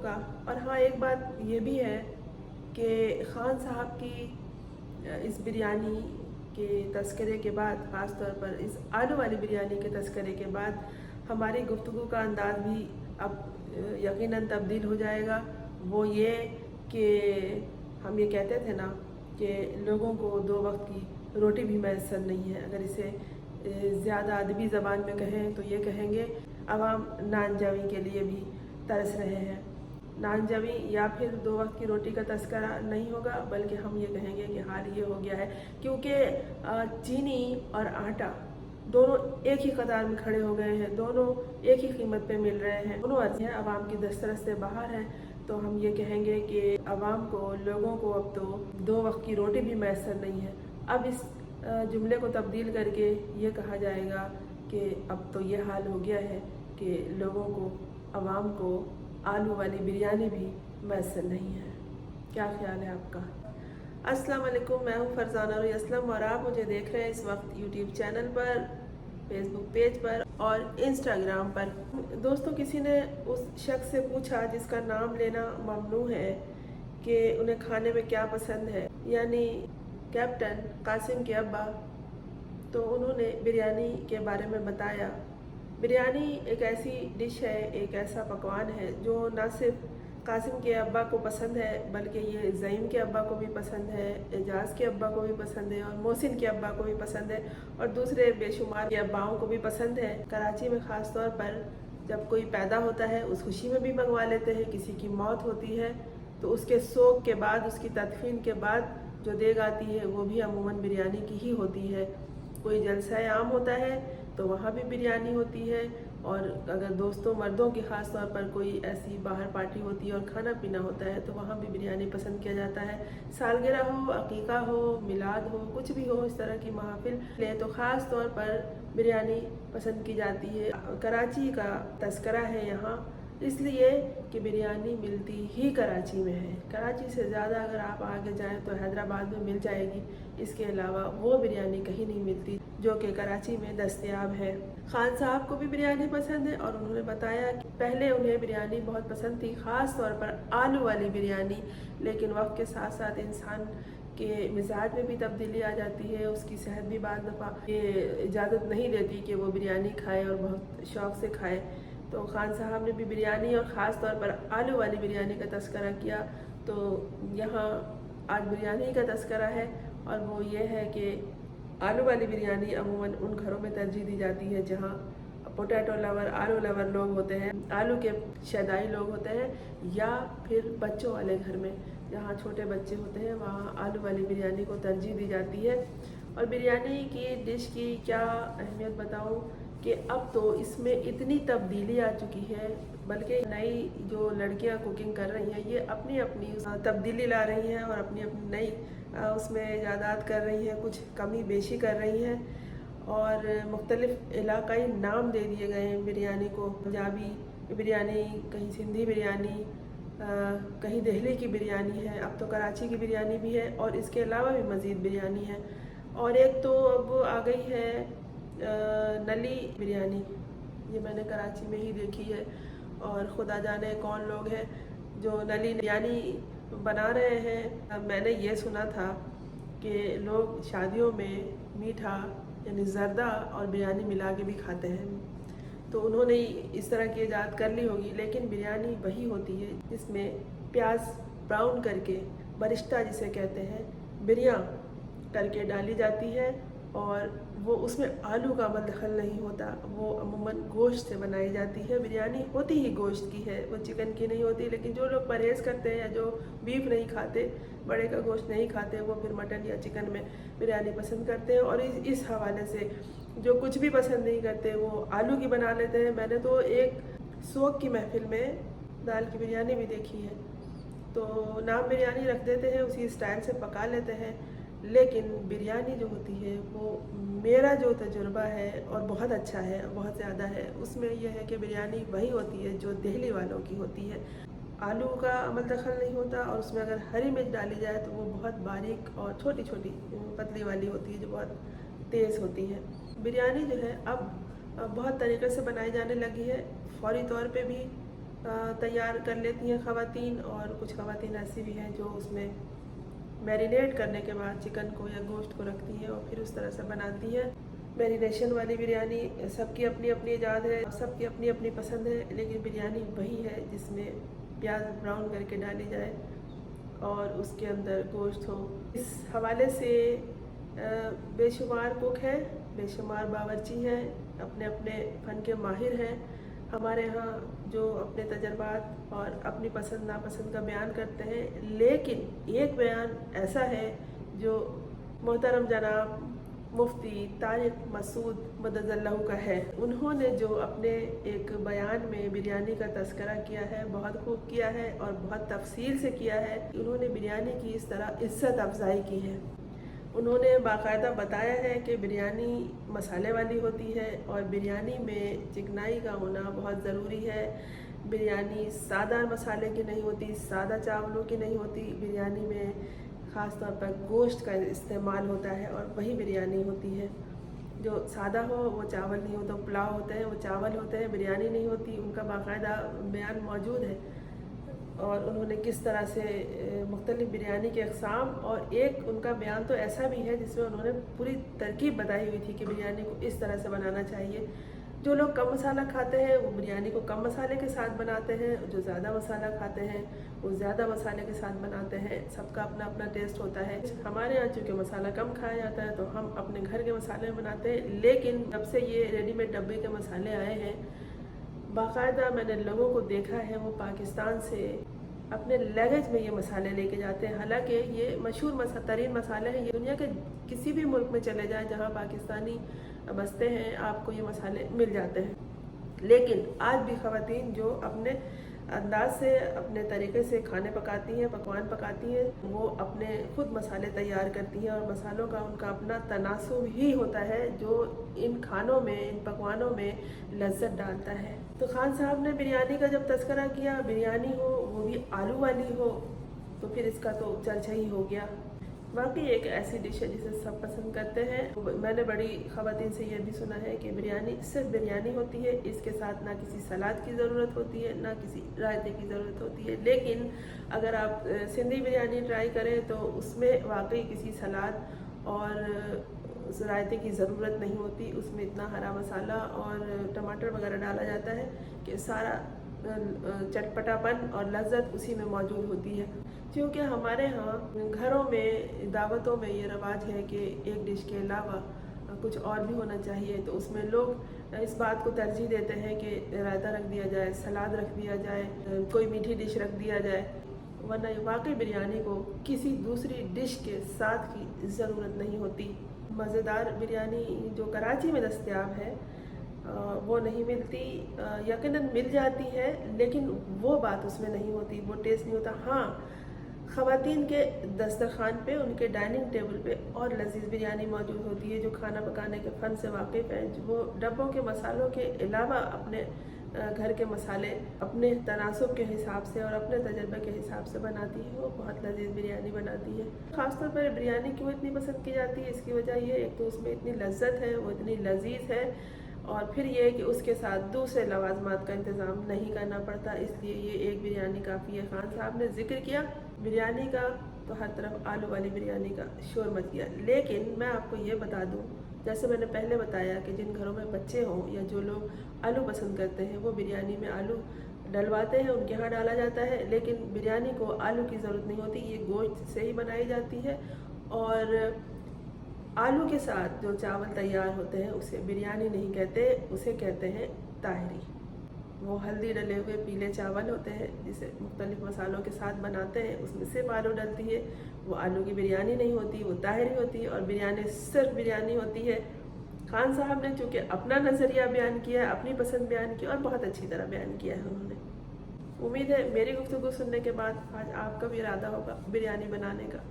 کا۔ اور ہاں ایک بات یہ بھی ہے کہ خان صاحب کی اس بریانی کے تذکرے کے بعد، خاص طور پر اس آلو والی بریانی کے تذکرے کے بعد ہماری گفتگو کا انداز بھی اب یقیناً تبدیل ہو جائے گا۔ وہ یہ کہ ہم یہ کہتے تھے نا کہ لوگوں کو 2 وقت کی روٹی بھی میسر نہیں ہے، اگر اسے زیادہ ادبی زبان میں کہیں تو یہ کہیں گے عوام نان جویں کے لیے بھی ترس رہے ہیں۔ نان جویں یا پھر 2 وقت کی روٹی کا تذکرہ نہیں ہوگا، بلکہ ہم یہ کہیں گے کہ حال یہ ہو گیا ہے کیونکہ چینی اور آٹا دونوں ایک ہی قطار میں کھڑے ہو گئے ہیں، دونوں ایک ہی قیمت پہ مل رہے ہیں، دونوں عرض ہیں عوام کی دسترس سے باہر ہیں۔ تو ہم یہ کہیں گے کہ عوام کو، لوگوں کو اب تو 2 وقت کی روٹی بھی میسر نہیں ہے۔ اب اس جملے کو تبدیل کر کے یہ کہا جائے گا کہ اب تو یہ حال ہو گیا ہے کہ لوگوں کو، عوام کو آلو والی بریانی بھی میسر نہیں ہے۔ کیا خیال ہے آپ کا؟ السلام علیکم، میں ہوں فرزانہ روی اسلم اور آپ مجھے دیکھ رہے ہیں اس وقت یوٹیوب چینل پر، فیس بک پیج پر اور انسٹاگرام پر۔ دوستوں، کسی نے اس شخص سے پوچھا جس کا نام لینا ممنوع ہے کہ انہیں کھانے میں کیا پسند ہے، یعنی کیپٹن قاسم کے ابا، تو انہوں نے بریانی کے بارے میں بتایا۔ بریانی ایک ایسی ڈش ہے، ایک ایسا پکوان ہے جو نہ صرف قاسم کے ابا کو پسند ہے بلکہ یہ زعیم کے ابا کو بھی پسند ہے، اعجاز کے ابا کو بھی پسند ہے اور محسن کے ابا کو بھی پسند ہے اور دوسرے بے شمار کے اباؤں کو بھی پسند ہے۔ کراچی میں خاص طور پر جب کوئی پیدا ہوتا ہے اس خوشی میں بھی منگوا لیتے ہیں، کسی کی موت ہوتی ہے تو اس کے سوگ کے بعد، اس کی تدفین کے بعد جو دیگ آتی ہے وہ بھی عموماً بریانی کی ہی ہوتی ہے۔ کوئی جلسہ عام ہوتا ہے تو وہاں بھی بریانی ہوتی ہے، اور اگر دوستوں مردوں کی خاص طور پر کوئی ایسی باہر پارٹی ہوتی ہے اور کھانا پینا ہوتا ہے تو وہاں بھی بریانی پسند کیا جاتا ہے۔ سالگرہ ہو، عقیقہ ہو، میلاد ہو، کچھ بھی ہو، اس طرح کی محافل لے تو خاص طور پر بریانی پسند کی جاتی ہے۔ کراچی کا تذکرہ ہے یہاں اس لیے کہ بریانی ملتی ہی کراچی میں ہے۔ کراچی سے زیادہ اگر آپ آگے جائیں تو حیدرآباد میں مل جائے گی، اس کے علاوہ وہ بریانی کہیں نہیں ملتی جو کہ کراچی میں دستیاب ہے۔ خان صاحب کو بھی بریانی پسند ہے اور انہوں نے بتایا کہ پہلے انہیں بریانی بہت پسند تھی، خاص طور پر آلو والی بریانی، لیکن وقت کے ساتھ ساتھ انسان کے مزاج میں بھی تبدیلی آ جاتی ہے، اس کی صحت بھی بعض دفعہ یہ اجازت نہیں دیتی کہ وہ بریانی کھائے اور بہت شوق سے کھائے۔ تو خان صاحب نے بھی بریانی اور خاص طور پر آلو والی بریانی کا تذکرہ کیا، تو یہاں آج بریانی کا تذکرہ ہے اور وہ یہ ہے کہ آلو والی بریانی عموماً ان گھروں میں ترجیح دی جاتی ہے جہاں پوٹیٹو لور، آلو لور لوگ ہوتے ہیں، آلو کے شیدائی لوگ ہوتے ہیں، یا پھر بچوں والے گھر میں جہاں چھوٹے بچے ہوتے ہیں وہاں آلو والی بریانی کو ترجیح دی جاتی ہے۔ اور بریانی کی ڈش کی کیا اہمیت بتاؤں کہ اب تو اس میں اتنی تبدیلی آ چکی ہے، بلکہ نئی جو لڑکیاں کوکنگ کر رہی ہیں یہ اپنی اپنی تبدیلی لا رہی ہیں اور اپنی اپنی نئی اس میں ایجادات کر رہی ہیں، کچھ کمی بیشی کر رہی ہیں اور مختلف علاقائی نام دے دیے گئے ہیں بریانی کو۔ پنجابی بریانی، کہیں سندھی بریانی، کہیں دہلی کی بریانی ہے، اب تو کراچی کی بریانی بھی ہے اور اس کے علاوہ بھی مزید بریانی ہے۔ اور ایک تو اب آ گئی ہے نلی بریانی، یہ میں نے کراچی میں ہی دیکھی ہے اور خدا جانے کون لوگ ہیں جو نلی بریانی بنا رہے ہیں۔ میں نے یہ سنا تھا کہ لوگ شادیوں میں میٹھا یعنی زردہ اور بریانی ملا کے بھی کھاتے ہیں، تو انہوں نے اس طرح کی ایجاد کر لی ہوگی، لیکن بریانی وہی ہوتی ہے جس میں پیاز براؤن کر کے، برشتہ جسے کہتے ہیں، بریاں کر کے ڈالی جاتی ہے اور وہ اس میں آلو کا عمل دخل نہیں ہوتا، وہ عموماً گوشت سے بنائی جاتی ہے۔ بریانی ہوتی ہی گوشت کی ہے، وہ چکن کی نہیں ہوتی، لیکن جو لوگ پرہیز کرتے ہیں یا جو بیف نہیں کھاتے، بڑے کا گوشت نہیں کھاتے، وہ پھر مٹن یا چکن میں بریانی پسند کرتے ہیں۔ اور اس حوالے سے جو کچھ بھی پسند نہیں کرتے وہ آلو کی بنا لیتے ہیں۔ میں نے تو ایک سوگ کی محفل میں دال کی بریانی بھی دیکھی ہے، تو نام بریانی رکھ دیتے ہیں، اسی اسٹائل سے پکا لیتے ہیں، لیکن بریانی جو ہوتی ہے وہ میرا جو تجربہ ہے اور بہت اچھا ہے، بہت زیادہ ہے، اس میں یہ ہے کہ بریانی وہی ہوتی ہے جو دہلی والوں کی ہوتی ہے۔ آلو کا عمل دخل نہیں ہوتا اور اس میں اگر ہری مرچ ڈالی جائے تو وہ بہت باریک اور چھوٹی چھوٹی پتلی والی ہوتی ہے جو بہت تیز ہوتی ہے۔ بریانی جو ہے اب بہت طریقے سے بنائی جانے لگی ہے، فوری طور پہ بھی तैयार कर लेती हैं ख़वातीन, और कुछ ख़वातीन ऐसी भी हैं जो उसमें मैरिनेट करने के बाद चिकन को या गोश्त को रखती हैं और फिर उस तरह से बनाती हैं। मैरिनेशन वाली बिरयानी सबकी अपनी अपनी इजाद है, सबकी अपनी अपनी पसंद है, लेकिन बिरयानी वही है जिसमें प्याज ब्राउन करके डाली जाए और उसके अंदर गोश्त हो। इस हवाले से बेशुमार कुक हैं, बेशुमार बावर्ची हैं, अपने अपने फ़न के माहिर हैं। हमारे यहाँ जो अपने तजर्बात और अपनी पसंद नापसंद का बयान करते हैं, लेकिन एक बयान ऐसा है जो मोहतरम जनाब मुफ्ती तारिक मसूद मददल्लाहु का है। उन्होंने जो अपने एक बयान में बिरयानी का तस्करा किया है, बहुत खूब किया है और बहुत तफसील से किया है। उन्होंने बिरयानी की इस तरह इज्जत अफजाई की है। उन्होंने बाकायदा बताया है कि बिरयानी मसाले वाली होती है और बिरयानी में चिकनाई का होना बहुत ज़रूरी है। बिरयानी सादा मसाले की नहीं होती, सादा चावलों की नहीं होती। बिरयानी में ख़ास तौर पर गोश्त का इस्तेमाल होता है और वही बिरयानी होती है। जो सादा हो वो चावल नहीं होता, पुलाव होते हैं वो चावल होते हैं, बिरयानी नहीं होती। उनका बाकायदा बयान मौजूद है और उन्होंने किस तरह से मुख्तलिफ़ बिरयानी के अक़साम, और एक उनका बयान तो ऐसा भी है जिसमें उन्होंने पूरी तरकीब बताई हुई थी कि बिरयानी को इस तरह से बनाना चाहिए। जो लोग कम मसाला खाते हैं वो बिरयानी को कम मसाले के साथ बनाते हैं, जो ज़्यादा मसाला खाते हैं वो ज़्यादा मसाले के साथ बनाते हैं। सबका अपना अपना टेस्ट होता है। हमारे यहाँ चूँकि मसाला कम खाया जाता है तो हम अपने घर के मसाले बनाते हैं, लेकिन जब से ये रेडीमेड डब्बे के मसाले आए हैं, बाकायदा मैंने लोगों को देखा है वो पाकिस्तान से अपने लगेज में ये मसाले लेके जाते हैं। हालांकि ये मशहूर तरीन मसाले हैं, ये दुनिया के किसी भी मुल्क में चले जाएं जहाँ पाकिस्तानी बसते हैं आपको ये मसाले मिल जाते हैं। लेकिन आज भी ख़वातीन जो अपने अंदाज से अपने तरीके से खाने पकाती हैं, पकवान पकाती हैं, वो अपने खुद मसाले तैयार करती हैं और मसालों का उनका अपना तनासुब ही होता है जो इन खानों में, इन पकवानों में लज्जत डालता है। तो खान साहब ने बिरयानी का जब तस्करा किया, बिरयानी हो वो भी आलू वाली हो, तो फिर इसका तो चर्चा ही हो गया। वाकई एक ऐसी डिश है जिसे सब पसंद करते हैं। मैंने बड़ी ख़वातीन से यह भी सुना है कि बिरयानी सिर्फ बिरयानी होती है, इसके साथ ना किसी सलाद की ज़रूरत होती है ना किसी रायते की ज़रूरत होती है। लेकिन अगर आप सिंधी बिरयानी ट्राई करें तो उसमें वाकई किसी सलाद और रायते की ज़रूरत नहीं होती। उसमें इतना हरा मसाला और टमाटर वगैरह डाला जाता है कि सारा चटपटापन और लज्जत उसी में मौजूद होती है। क्योंकि हमारे यहाँ घरों में, दावतों में ये रवाज है कि एक डिश के अलावा कुछ और भी होना चाहिए, तो उसमें लोग इस बात को तरजीह देते हैं कि रायता रख दिया जाए, सलाद रख दिया जाए, कोई मीठी डिश रख दिया जाए, वरना वाकई बिरयानी को किसी दूसरी डिश के साथ की ज़रूरत नहीं होती। मज़ेदार बिरयानी जो कराची में दस्तयाब है वो नहीं मिलती, यकीनन मिल जाती है लेकिन वो बात उसमें नहीं होती, वो टेस्ट नहीं होता। हाँ, ख़वातीन के दस्तरखान पे, उनके डाइनिंग टेबल पे और लजीज बिरयानी मौजूद होती है जो खाना पकाने के फ़न से वाकिफ़ हैं। वो डब्बों के मसालों के अलावा अपने घर के मसाले अपने तनासुब के हिसाब से और अपने तजर्बे के हिसाब से बनाती है। वो बहुत लजीज बिरयानी बनाती है। ख़ासतौर पर बिरयानी क्यों इतनी पसंद की जाती है, इसकी वजह ये, एक तो उसमें इतनी लज्जत है, वो इतनी लजीज है, और फिर ये कि उसके साथ दूसरे लवाजमात का इंतज़ाम नहीं करना पड़ता, इसलिए ये एक बिरयानी काफ़ी है। खान साहब ने जिक्र किया बिरयानी का तो हर तरफ आलू वाली बिरयानी का शोर मच गया। लेकिन मैं आपको ये बता दूं, जैसे मैंने पहले बताया कि जिन घरों में बच्चे हों या जो लोग आलू पसंद करते हैं वो बिरयानी में आलू डलवाते हैं, उनके यहाँ डाला जाता है। लेकिन बिरयानी को आलू की ज़रूरत नहीं होती, ये गोश्त से ही बनाई जाती है। और आलू के साथ जो चावल तैयार होते हैं उसे बिरयानी नहीं कहते, उसे कहते हैं ताहरी। वो हल्दी डले हुए पीले चावल होते हैं जिसे मुख्तलिफ़ मसालों के साथ बनाते हैं, उसमें सिर्फ आलू डलती है। वो आलू की बिरयानी नहीं होती, वो ताहरी होती है और बिरयानी सिर्फ बिरयानी होती है। खान साहब ने चूँकि अपना नज़रिया बयान किया, अपनी पसंद बयान की और बहुत अच्छी तरह बयान किया है उन्होंने। उम्मीद है मेरी गुफ्तगू सुनने के बाद आज आपका भी इरादा होगा बिरयानी बनाने का।